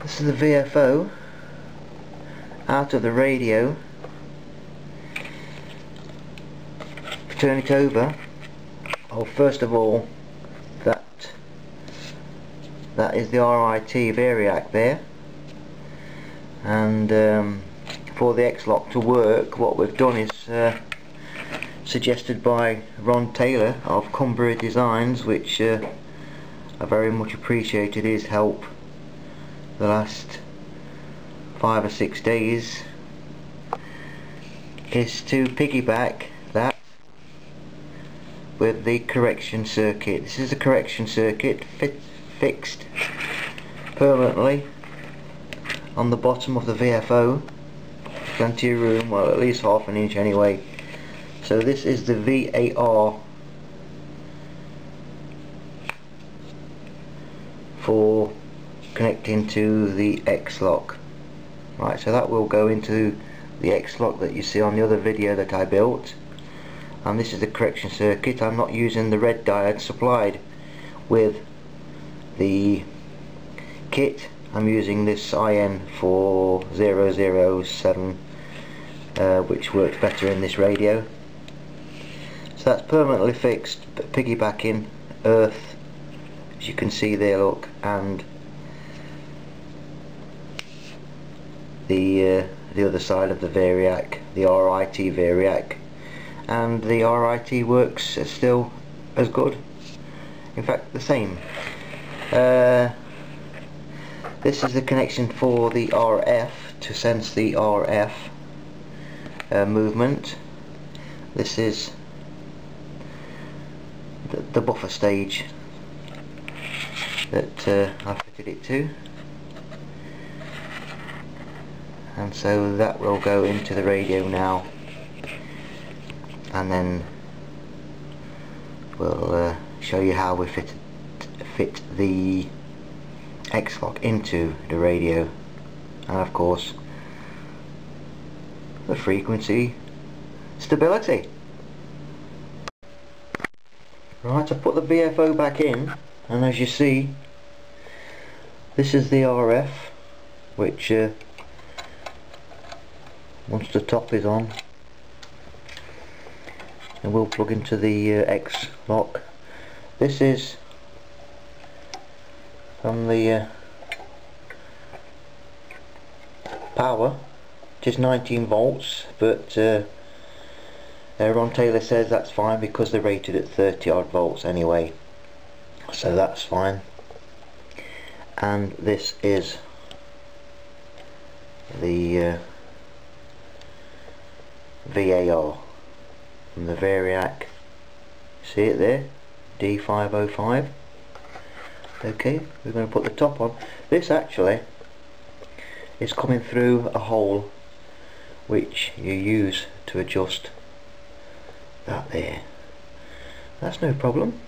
This is the VFO out of the radio. Turn it over. Oh, first of all, that is the RIT variac there, and for the Xlock to work, what we've done is suggested by Ron Taylor of Cumbriadesigns, which I very much appreciated his help the last 5 or 6 days, is to piggyback that with the correction circuit. This is a correction circuit fixed permanently on the bottom of the VFO. Plenty of room, well, at least half an inch anyway. So this is the VAR for connecting to the Xlock. Right, so that will go into the Xlock that you see on the other video that I built, and this is the correction circuit. I'm not using the red diode supplied with the kit. I'm using this IN4007 which works better in this radio. So that's permanently fixed, but piggybacking earth, as you can see there, look, and the other side of the variac, the RIT variac, and the RIT works still as good, in fact the same. This is the connection for the RF to sense the RF movement. This is the buffer stage that I fitted it to, and so that will go into the radio now, and then we'll show you how we fit the Xlock into the radio, and of course the frequency stability. Right, I put the VFO back in, and as you see, this is the RF, which once the top is on, and we'll plug into the Xlock. This is from the power, just 19 volts, but Ron Taylor says that's fine because they're rated at 30 odd volts anyway, so that's fine. And this is the VAR from the variac. See it there, D505. Okay, we're going to put the top on. This actually is coming through a hole which you use to adjust that there. That's no problem.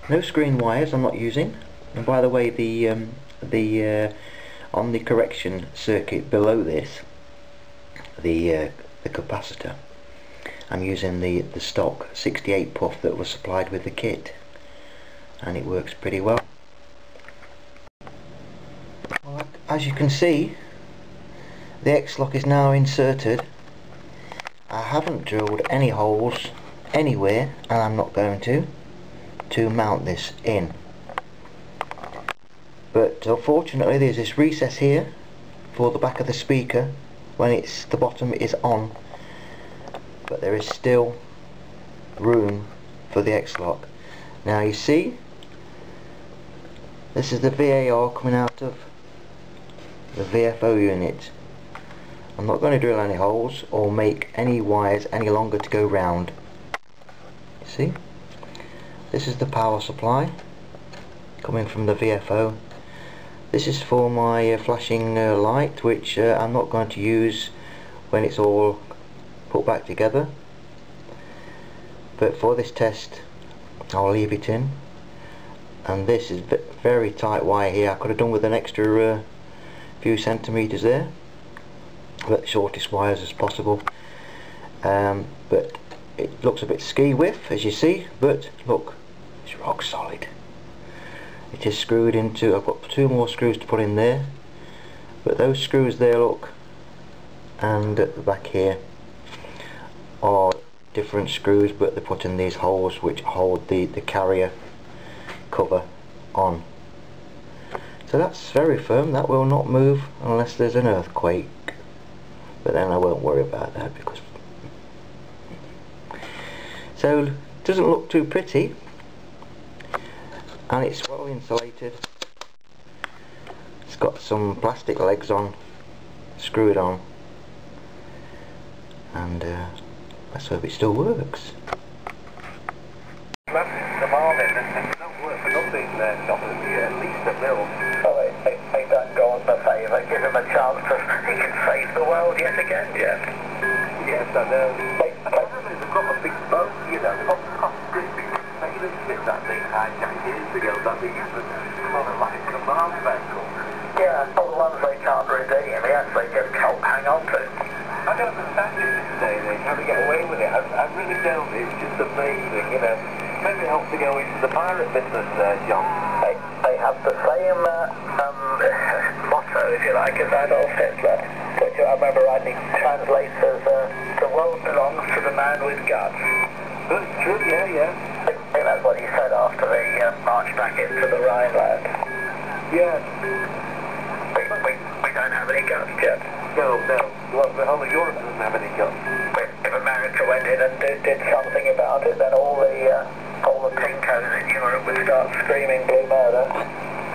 No screen wires I'm not using. And by the way, the on the correction circuit below this, the capacitor, I'm using the stock 68 puff that was supplied with the kit, and it works pretty well. Well, as you can see, the Xlock is now inserted. I haven't drilled any holes anywhere, and I'm not going to mount this in. But unfortunately there's this recess here for the back of the speaker when the bottom is on, but there is still room for the Xlock. Now you see, this is the VAR coming out of the VFO unit. I'm not going to drill any holes or make any wires any longer to go round. See, this is the power supply coming from the VFO. This is for my flashing light, which I'm not going to use when it's all put back together, but for this test I'll leave it in. And this is very tight wire here. I could have done with an extra few centimeters there, but shortest wires as possible. But it looks a bit ski whiff, as you see, but look, it's rock solid. It is screwed into, I've got 2 more screws to put in there, but those screws there, look, and at the back here are different screws, but they're put in these holes which hold the carrier cover on. So that's very firm, that will not move unless there's an earthquake, but then I won't worry about that because so it doesn't look too pretty, and it's well insulated. It's got some plastic legs on, screwed on, and let's hope it still works. The marvin, there's no work for nothing there, at least a mill. Oh, they don't go on the favour, give him a chance to, he can save the world yet again, Jeff. Yes, I know. They've got a big boat, you know, they've got this big sailors ship that they hijacked years ago, that they used to sort of like a command vessel. Yeah, all the ones they can't redeem, yes, they just can't hang on to. I don't understand it this day and age, how they get away with it. I really don't, it's just amazing, you know. Maybe it helps to go into the pirate business, John. They have the same motto, if you like, as Adolf Hitler, which I remember rightly translates as the world belongs to the man with guts. That's true, yeah. I think that's what he said after they marched back into the Rhineland. Yeah. We don't have any guts yet. No. Well, the whole of Europe doesn't have any guts. If America went in and did something about it, then all the pinkos in Europe would start screaming blue murder.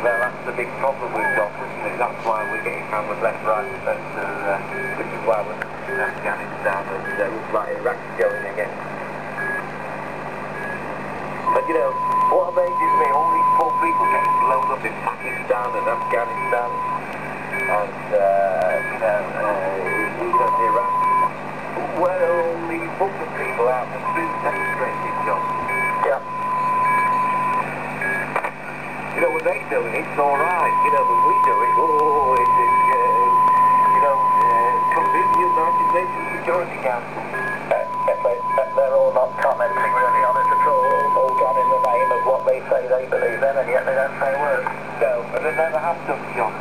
Well, that's the big problem we've got, isn't it? That's why we're getting hammered left, right and centre, which is why we're in Afghanistan and looks like Iraq's going again. But you know, what amazes me, all these poor people getting blown up in Pakistan and Afghanistan and, Iraq. Where are all these Muslim people out in the street demonstrating, John? Yeah. You know, when they do it, it's alright. You know, when we do it, comes in the United Nations Security Council. They're all not commenting really on it at all done in the name of what they say they believe in, and yet they don't say a word. No, but they never have done, John.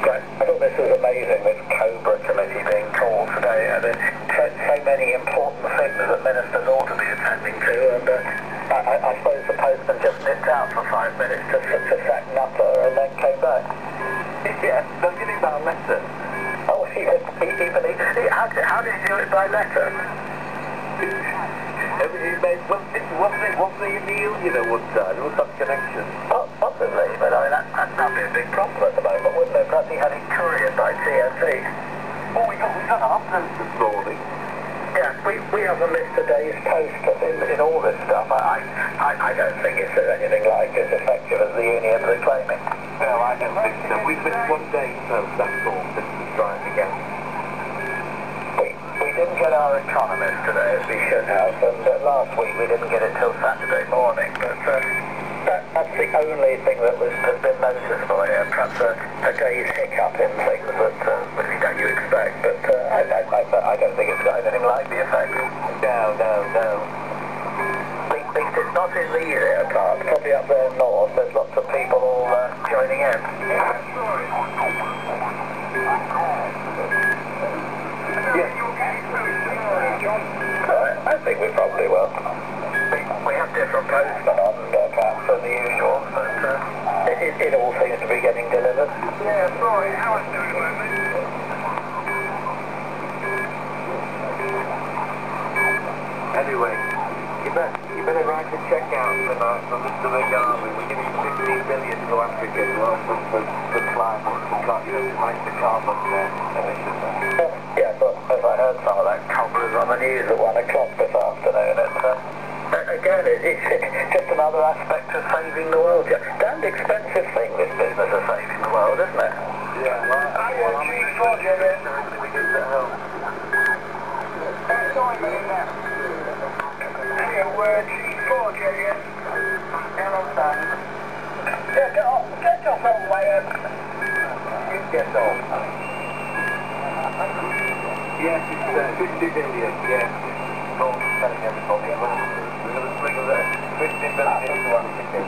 Great. I thought this was amazing, this Cobra committee being called today. There's so many important things that ministers ought to be attending to, and I suppose the postman just nipped out for 5 minutes to sack Nupper and then came back. Yeah, don't give him that letter. Oh, how did he do it by letter? Wasn't he in the union at one time? There was some connection. Possibly, but I mean, that'd not be a big problem at the moment, wouldn't it? Perhaps he had it couriered by TNT. Oh, we got our post this morning. Yeah, we have a list of days post in all this stuff. I don't think it's anything like as effective as the unions are claiming. No, I don't think so. We've missed 1 day post, that's all, since we tried again. We didn't get our economist today as we should have, and last week we didn't get it till Saturday morning, but that's the only thing that has been noticeable here. Perhaps a day's hiccup in things that you expect, but I don't think it's got anything like the effect. No. At least it's not in these here parts, probably up there north, there's lots of people all joining in. I think we probably will. We have different postmen on perhaps than the usual, but it all seems to be getting delivered. Yeah, sorry, how are you doing, mate? Anyway, you better write a check out tonight for Mr. McGarvey. We're giving 15 million to Africa as well for climate, to fight the carbon emissions. Yeah, but as I heard some of that coverage on the news at 1 o'clock this afternoon, it's just another aspect of saving the world. Damned expensive thing, this business of saving the world, isn't it? Yeah, well, I'm G4, we do that home. Sorry, mate, we're G4, Jerry. Hello, son. Get off all the way up. Get off. Yes, it's 50 million, yeah. Telling everybody, we're going to swing 50 million into Africa.